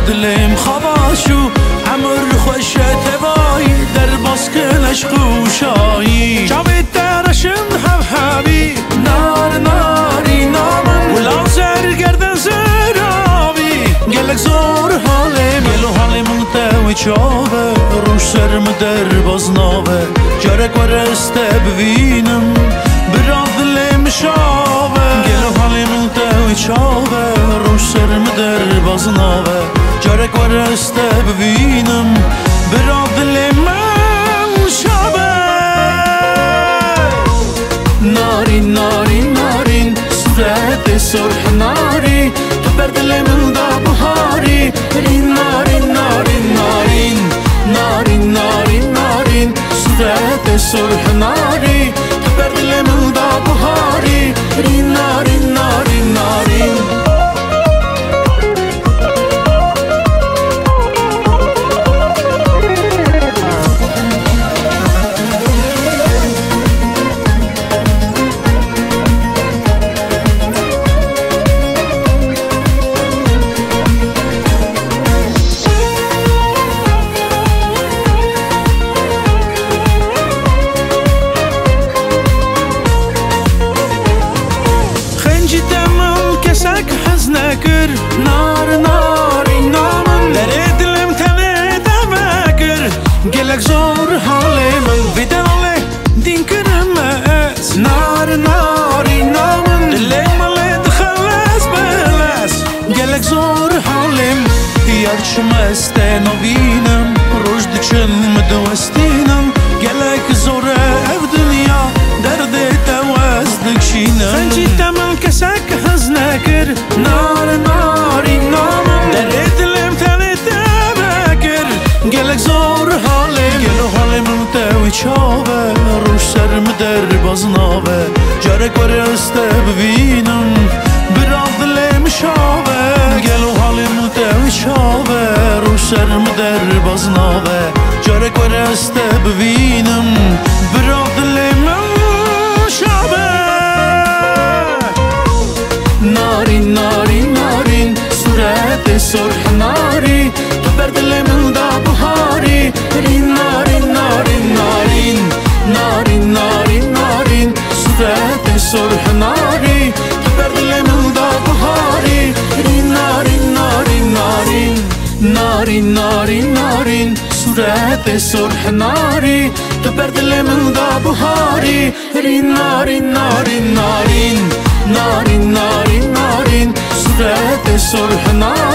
دلم خواباشو عمر خوشت وای در باسکلش خوشایی جاوید درشن حبی نار ناری نامن ولا زرگردن زرابی گلک زور حالم گلو حالم تاوی چاوه روش سرم در بازناوه جارک ورسته ببینم برا دلم شاوه گلو حالم تاوی چاوه روش سرم در بازناوه جارک ورسته ببینم برا دلم شاوه نارین نارین نارین صورت سرخ ناری تو بر دل من دا بهاری رین نارین نارین نارین نارین نارین نارین صورت سرخ ناری تو بر دل من دا بهاری رین نارین نارین نارین نکر نار ناری نامن در دلم تنه دمکر گلک زور حال من ویداله دین کرم از نار ناری نامن دلم مال دخلص بلس گلک زور حالم یارچم است نوینم رشد چم دوستینم گلک زور اف دنیا درد تواز نکشینم خنجی تمام کسک هز نکر نار ناری نامم در دلم تنه تبکر گلک زور حالم گلو حالم تاوی چاوه روش سرم در بازناوه جارک ورسته ببینم برا دلم شاوه گلو حالم تاوی چاوه روش سرم در بازناوه جارک ورسته ببینم برا دلم شاوه نارین نارین نارین صورت سرخ ناری تو بر دل من دا بهاری رین نارین نارین نارین نارین نارین نارین صورت سرخ ناری تو بر دل من دا بهاری رین نارین نارین نارین نارین نارین نارین صورت سرخ ناری تو بر دل من دا بهاری رین نارین نارین نارین نارین نارین نارین صورت سرخ ناری